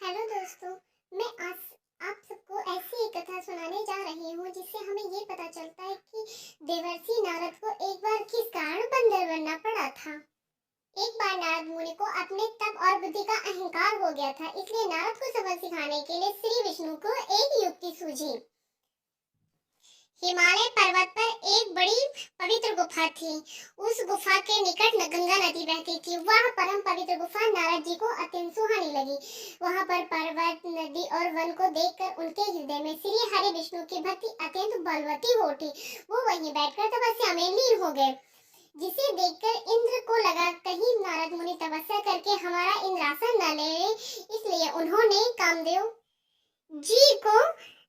Hello दोस्तों। मैं आज आप सबको ऐसी एक कथा सुनाने जा रही हूँ जिससे हमें ये पता चलता है कि देवर्षि नारद को एक बार किस कारण बंदर बनना पड़ा था। एक बार नारद मुनि को अपने तप और बुद्धि का अहंकार हो गया था, इसलिए नारद को सबक सिखाने के लिए श्री विष्णु को एक युक्ति सूझी। हिमालय पर्वत पर एक बड़ी पवित्र गुफा थी। उस गुफा के निकट गंगा नदी बहती थी। वह परम पवित्र गुफा नारद जी को अत्यंत सुहानी लगी। वहां पर पर्वत, नदी और वन को देखकर उनके हृदय में श्री हरि विष्णु की भक्ति अत्यंत बलवती हो उठी। वो वहीं बैठकर तपस्या में लीन हो गए, जिसे देखकर इंद्र को लगा कहीं नारद मुनि तपस्या करके हमारा इंद्रासन न ले, इसलिए उन्होंने कामदेव जी को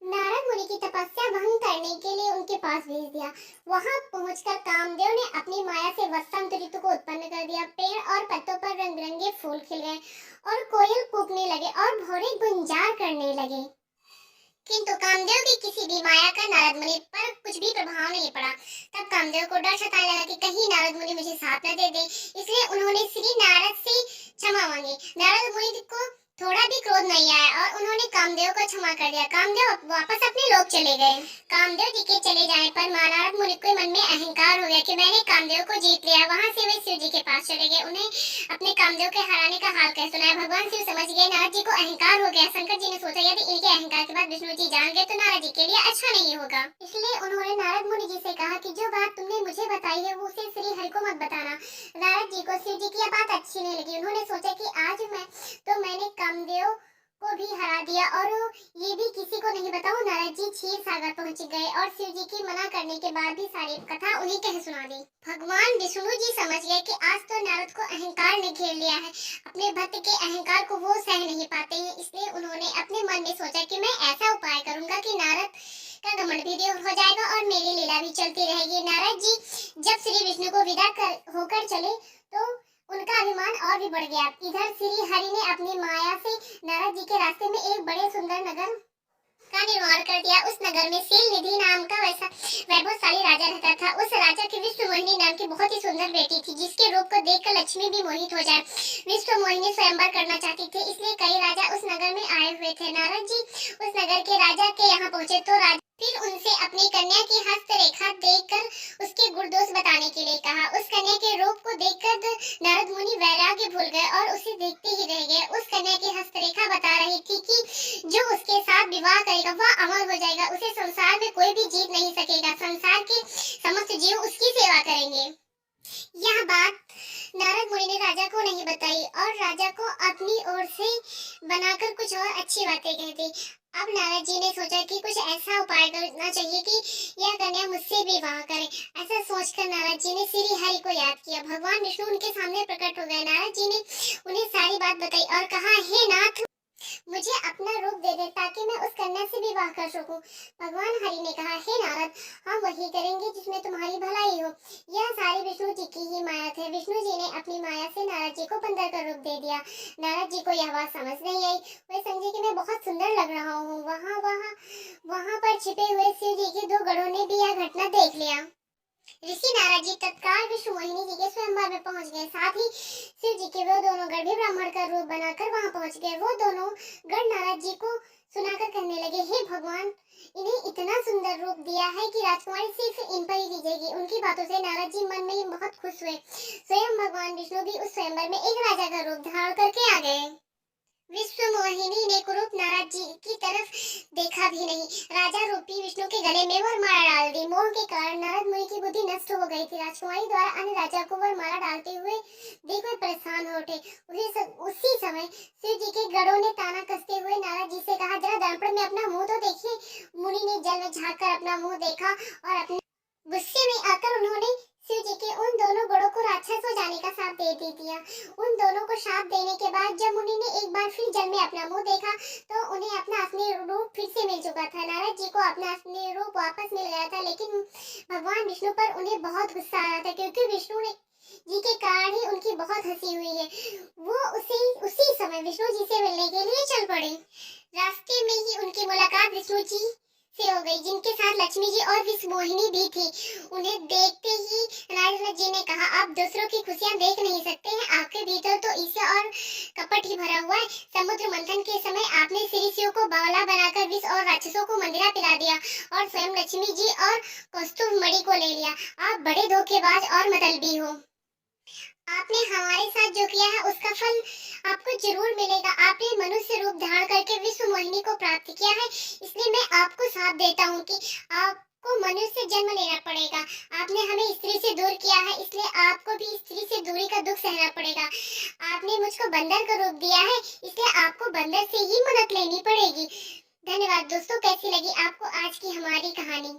नारद मुनि की तपस्या भंग करने के लिए उनके पास भेज दिया। वहां पहुंचकर कामदेव ने अपनी माया से वसंत ऋतु को उत्पन्न कर दिया। पेड़ और पत्तों पर रंग बिरंगे फूल खिल गए और कोयल कूकने लगे और भौरे गुंजार करने लगे। किंतु कामदेव की किसी भी माया का नारद मुनि पर कुछ भी प्रभाव नहीं पड़ा। तब कामदेव को डर सताने लगा कि कहीं नारद मुनि मुझे साथ न दे दे, इसलिए उन्होंने श्री नारद से क्षमा मांगी। नारद मुनि को थोड़ा भी क्रोध नहीं आया और उन्होंने कामदेव को क्षमा कर दिया। कामदेव वापस अपने लोक चले गए। कामदेव जी के चले जाने पर नारद मुनि के मन में अहंकार हो गया कि मैंने कामदेव को जीत लिया। वहां से वे शिव जी के पास चले गए। उन्हें अपने कामदेव के हराने का हाल कह सुनाया। भगवान शिव समझ गए नारद जी को अहंकार हो गया। शंकर जी ने सोचा यदि इनके अहंकार के बाद विष्णु जी जान गए तो नारद जी के लिए अच्छा नहीं होगा, इसलिए उन्होंने नारद मुनि जी से कहा कि जो बात तुमने मुझे बताई है वो उसे श्री हरि को मत बताना। नारद जी को शिव जी की यह बात अच्छी नहीं लगी। उन्होंने सोचा कि आज मैंने कामदेव को भी हरा दिया और ये भी किसी को नहीं बताऊं। नारद जी क्षीर सागर पहुंच गए और शिव जी की मना करने के बाद भी सारी कथा उन्हीं कह सुना दी। भगवान विष्णु जी समझ गए कि आज तो नारद को अहंकार ने घेर लिया है। अपने भक्त के अहंकार को वो सह नहीं पाते हैं, इसलिए उन्होंने अपने मन में सोचा कि मैं ऐसा उपाय करूंगा कि नारद का घमंड भी दूर हो जाएगा और मेरी लीला भी चलती रहेगी। नारद जी जब श्री विष्णु को विदा होकर चले तो उनका अभिमान और भी बढ़ गया। इधर श्री हरि ने अपनी माया से नारद जी के रास्ते में एक बड़े सुंदर नगर का निर्माण कर दिया। उस नगर में शील निधि नाम का वैभवशाली राजा रहता था। उस राजा की विश्व मोहिनी नाम की बहुत ही सुंदर बेटी थी, जिसके रूप को देखकर लक्ष्मी भी मोहित हो जाए। विश्व मोहिनी स्वयंवर करना चाहती थी, इसलिए कई राजा उस नगर में आए हुए थे। नारद जी उस नगर के राजा के यहाँ पहुंचे तो फिर उनसे अपनी कन्या की हस्तरेखा देखकर उसके गुण दोष बताने के लिए कहा। उस कन्या के रूप को देखकर नारद मुनि वैराग्य भूल गए और उसे देखते ही रह गए। उस कन्या की हस्तरेखा बता रही थी कि जो उसके साथ विवाह करेगा वह अमर हो जाएगा, उसे संसार में कोई भी जीत नहीं सकेगा, संसार के समस्त जीव उसकी सेवा करेंगे। यह बात नारद मुनि ने राजा को नहीं बताई और राजा को अपनी ओर से बनाकर कुछ और अच्छी बातें कह दी। अब नारद जी ने सोचा कि कुछ ऐसा उपाय करना चाहिए कि यह कन्या मुझसे विवाह करे। ऐसा सोचकर नारद जी ने श्री हरि को याद किया। भगवान विष्णु उनके सामने प्रकट हो गए। नारद जी ने उन्हें सारी बात बताई और कहा, हे नाथ, मुझे अपना रूप दे दे ताकि मैं उस कन्या से विवाह कर सकूं। भगवान हरि ने कहा, हे नारद, हम वही करेंगे जिसमें तुम्हारी भलाई हो। यह सारी विष्णु जी की ही माया थे। विष्णु जी ने अपनी माया से नारद जी को बंदर का रूप दे दिया। नारद जी को यह बात समझ नहीं आई। वे समझे कि मैं बहुत सुंदर लग रहा हूँ। वहाँ पर छिपे हुए शिव जी के दो गणों ने भी यह घटना देख लिया। ऋषि नारद जी तत्काल विष्णु मोहिनी जी के स्वयंवर में पहुंच गए। साथ ही शिव जी के वो दोनों गण भी ब्राह्मण का रूप बनाकर वहां पहुंच गए। वो दोनों गण नारद जी को सुनाकर कहने लगे, हे भगवान, इन्हें इतना सुंदर रूप दिया है कि राजकुमारी सिर्फ इन पर ही रीझेगी। उनकी बातों से नारद जी मन में बहुत खुश हुए। स्वयं भगवान विष्णु भी उस स्वयंवर में एक राजा का रूप धारण करके आ गए। विश्व मोहिनी ने कुरूप नारद जी की तरफ देखा भी नहीं। राजा रूपी विष्णु के गले में वरमाला डाल दी। मोह के कारण नारद मुनि की बुद्धि नष्ट हो गई थी। राजकुमारी द्वारा अन्य राजा को वरमाला डालते हुए देख वे परेशान हो उठे। उसी समय शिव जी के गणों ने ताना कसते हुए नारद जी से कहा, जरा दर्पण में अपना मुंह तो देखिए। मुनि ने जल में झाँक कर अपना मुंह देखा और अपने गुस्से में आकर उन्होंने शिव जी के उन दोनों गणों को राक्षस हो जाने का शाप दे दिया। उन दोनों को शाप देने के बाद जब मुनि ने एक बार फिर जल में अपना मुंह देखा तो उन्हें अपना असली रूप फिर से मिल चुका था। नारद जी को अपना असली रूप वापस मिल गया था, लेकिन भगवान विष्णु पर उन्हें बहुत गुस्सा आ रहा था, क्योंकि विष्णु ने जी के कारण ही उनकी बहुत हंसी हुई है। वो उसी समय विष्णु जी से मिलने के लिए चल पड़े। रास्ते में ही उनकी मुलाकात विष्णु जी से हो गई, जिनके साथ लक्ष्मी जी और विष मोहिनी भी थी। उन्हें देखते ही नारद जी ने कहा, आप दूसरों की खुशियां देख नहीं सकते हैं, आपके भीतर तो ईर्ष्या और कपट ही भरा हुआ है। समुद्र मंथन के समय आपने श्री शिव को बावला बनाकर विष और राक्षसों को मंदिरा पिला दिया और स्वयं लक्ष्मी जी और कौस्तुभ मणि को ले लिया। आप बड़े धोखेबाज और मतलबी हो। आपने हमारे साथ जो किया है उसका फल आपको जरूर मिलेगा। आपने मनुष्य रूप धारण करके विश्व मोहिनी को प्राप्त किया है, इसलिए मैं आपको साथ देता हूँ कि आपको मनुष्य जन्म लेना पड़ेगा। आपने हमें स्त्री से दूर किया है, इसलिए आपको भी स्त्री से दूरी का दुख सहना पड़ेगा। आपने मुझको बंदर का रूप दिया है, इसलिए आपको बंदर से ही मदद लेनी पड़ेगी। धन्यवाद दोस्तों, कैसी लगी आपको आज की हमारी कहानी?